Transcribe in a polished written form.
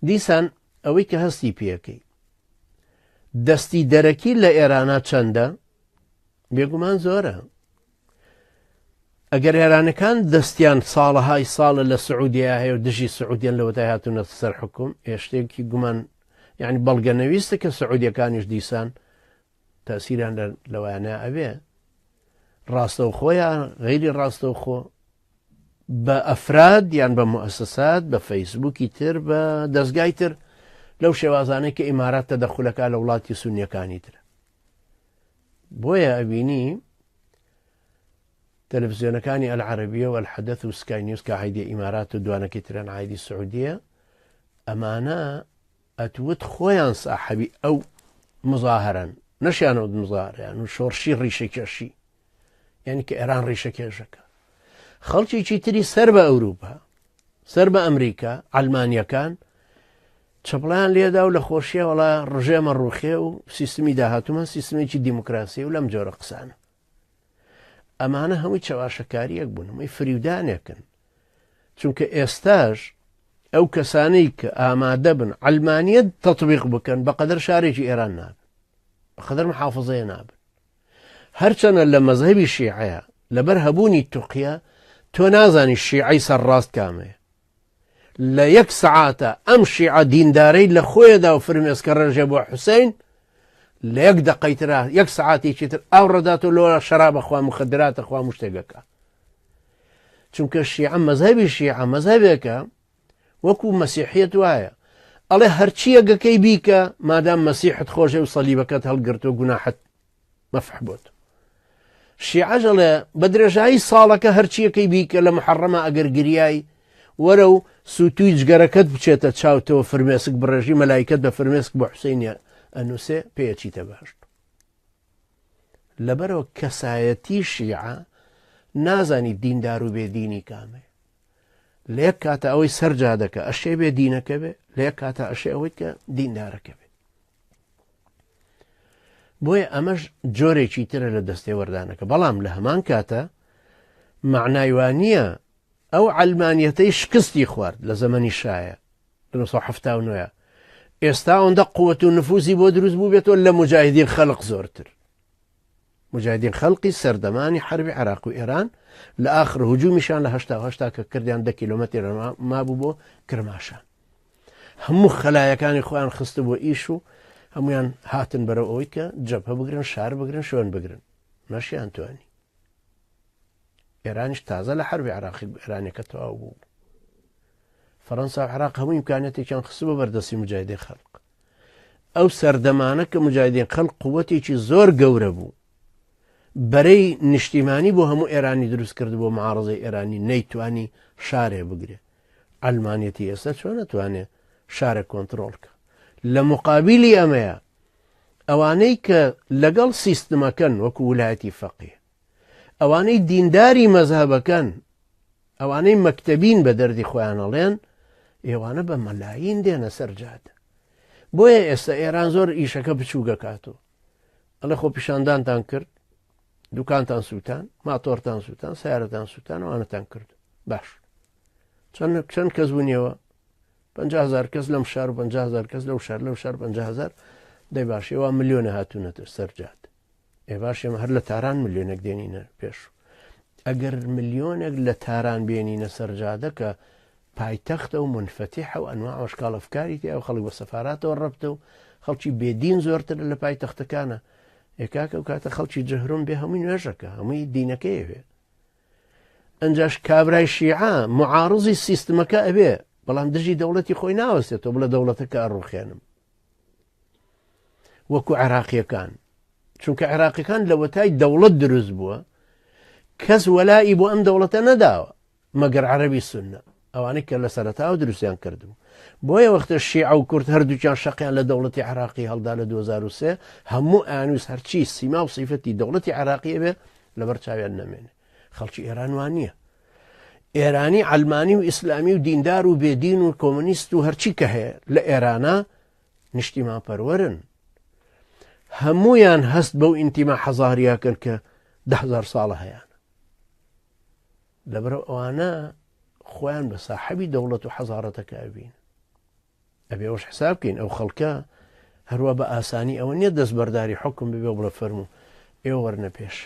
دیسان ئەوەی کە هەستی پێەکەی دەستی دەرەکی لە ئێرانە چەندە؟ بێگومان زۆرە. ئەگەر ئێرانەکان دەستیان ساڵەهای ساڵە لە سعودیا هەیە و دژی سعودیان لەوەتای هاتوونە سەر حکوم، هێشتێکی گومان یعنی بەڵگەنەویستە کە سعودیەکانیش دیسان تەسیران لەوانە ئەبێ ڕاستەوخۆیان غیری ڕاستەوخۆ بە ئەفراد یان بە مؤسسات بە فەیسبووکی تر بە دەستگای تر لەو شێوازانەی کە ئیمارات تەدەخولەکە لە وڵاتی سونیەکانی ترە. بۆیە ئەبینی تەلەڤیزیۆنەکانی ئەلعەرەبیە و ئەلحەدەث و سکای نیوز کە عایدی ئیمارات و دوانەکەی ترن عایدی سعودیە، ئەمانە ئەتوت خۆیان ساحەبی ئەو مزاهرەن، نەشیانەوە مزاهرەیان و شۆڕشی ڕیشەکێشی، یعنی کە ئێران ڕیشەکێشەکە. خەڵکێکی تری سەر بە ئەوروپا سەر بە ئەمریکا ئەلمانیەکان چەپڵیان لێدا و لە خۆشیە وڵا ڕژێمە ڕوخێ و سیستمی داهاتومان سیستمێکی دیموکراسی و لەم جۆرە قسانە. ئەمانە هەمووی چاواشەکاریەک بوون، هەمووی فریودانێکن، چونکە ئێستاش ئەو کەسانەی کە ئامادە بن ئەلمانیەت تەطبیق بکەن بەقەدر شارێکی ئێران نابن، بەقەدر محافظەیە نابن. هەرچەنە لە مەزهەبی شیعەیە لەبەر هەبوونی توقیە تۆ نازانی شیعەی سەرڕاست کامەیە. لە یەک سەعاتە ئەم شیعە دیندارەی لە خۆیەدا و فرمێسکە ڕێژە بۆ حوسەین، لە یەک دقەی ترا یەک سەعاتێکی تر ئاو ڕەدات و لۆرە شەرابە خوا مخدراتە خوا شتێکەکە. چونکە شیعە مەزهەبی شیعە مەزهەبێکە وەکو مەسیحیەت وایە ئەڵێ هەرچی ئەگەکەی بیکە مادام مەسیحت خۆشە و سەلیبەکەت هەڵگرتو گوناحت مەفح بۆت. شیعەش ئەڵێ بە درێژایی ساڵەکە هەرچیەکەی بیکە لە محەڕەمە ئەگەر گریایی وەرە و سووتوی جگەرەکەت بچێتە چاوتەوە فرمێسک بڕێژی مەلایکەت بە فرمێسک بۆ حوسەینە ئەنووسێ پێچیتە باشت. لەبەرەوە کەسایەتی شیعە نازانی دیندار و بێدینی کامێ. لە یەک کاتە ئەوەی سەرجا دەکە ئەشێ بێ دینەکە بێ، لە یەک کاتە ئەشێ ئەوەی کە دیندارەکە بێ. بۆیە ئەمەش جۆرێکی ترە لە دەستێ وەردانەکە. بەڵام لە هەمان کاتە معنای وانە ئەو ئەلمانیەتەی شکستی خوارد لە زەمەنی شایە لە 1970 ئێستا ئەوەندە قووەت و نفوزی بۆ دروست بوو بێتەوە لە مجاهدین خەڵق زۆرتر. مجاهدین خەڵقی سەردەمانی حربی عێراق و ئێران لە ئاخر هجومیشان لە 1970 کە کردیان 10 کیلۆمەتر مابوو بۆ کرماشان. هەموو خەلایەکانی خۆیان خستە بۆ ئیش و هەمویان هاتن بەرەو ئەوەی کە جەبهە بگرن، شار بگرن، شوێن بگرن. نەشیان توانی. ئێرانیش تازە لە حربی عێراقی ئێرانەکە تەواو بوو. فەڕەنسا و عێراق هەموو ئیمکانیەتێکیان خستە بۆ بەردەستی مجاهدین خەڵق. ئەو سەردەمانە کە مجاهدین خەڵق قووەتێکی زۆر گەورە بوو، بەرەی نیشتیمانی بۆ هەموو ئێرانی دروست کرد بۆ معارەزەی ئێرانی نەیتوانی شارێ بگرێ. ئەلمانیەتی ئێستا چۆن نەتوانێت شارێک کۆنتڕۆڵکە؟ لە مقابلی ئەمەیە ئەوانەی کە لەگەڵ سیستمەکەن وەکو ویلایەتی فەقیه، ئەوانەی دینداری مەزهەبەکەن، ئەوانەی مەکتەبین بە دەردی خۆیان ئەڵێن، ئێوانە بە مەلاین دێنە سەر جادە. بۆیە ئێستا ئێران زۆر ئیشەکە بچوو گەکاتەوە. ئەڵێ خۆ پیشاندانتان کرد، دوکانتان سووتان، ماتۆرتان سووتان، سیارەتان سووتان، ئەوانەتان کرد. باش چەند کەس بوونیەوە؟ 50,000 کەس لەم شار و 50,000 کەس لەو شار، لەو شار 50,000. دەی باش ئێوە ملیۆنە هاتوونەتە سەرجات. ئێ باش ئێمە هەر لە تاران ملیۆنێک دێنینە پێش. ئەگەر ملیۆنێک لە تاران بێنینە سەرجادە کە پایتەختە و منفتیحە و ئەنواع ئەشکال ئەفکاری تیا و خەڵک بە سەفاراتەوە ڕەبتە و خەڵکی بێدین زۆرتر لە پایتەختەکانە. ئێکاکە و کاتە خەڵکی جەهرۆم بێ هەمووی نوێژەکە، هەمووی دینەکەیەوێ. ئەنجاش کابرای شیعە معارضی سیستمەکە ئەبێ، بەڵام دژی دەوڵەتی خۆی ناوەستێتەوە بڵە دەوڵەتەکە ئەڕوخێنم وەکو عێراقیەکان. چونکە عێراقیەکان لە وەتای دەوڵەت دروست بووە، کەس وەلایی بۆ ئەم دەوڵەتە نەداوە مەگەر عەرەبی سوننە، ئەوانەی کە لە سەرەتاوە دروستیان کردبوو. بۆیە وەختە شیعە و کورد هەردووکیان شەقیان لە دەوڵەتی عێراقی هەڵدا لە 2003 هەموو ئانووس هەرچی سیما و سیفەتی دەوڵەتی عێراقیە بێ لەبەر چاویان نەمێنێ. خەڵکی ئێران وان نییە. ئێرانی ئەلمانی و ئیسلامی و دیندار و بێدین و کۆمونیست و هەرچی کە هەیە لە ئێرانە نیشتیمان پەروەرن. هەمویان هەست بەو ئینتیما حەزاریاکەن کە 10,000 ساڵە هەیەن. لەبەرەوە ئەوانە خۆیان بە ساحەبی دەوڵەت و حەزارەتەکە ئەبین. ئەبێ ئەوش حساب بکەین ئەو خەڵکە هەروە بە ئاسانی ئەوە نییە دەست بەرداری حکم ببێ بڵە فەرموو ئێوە وەرنە پێش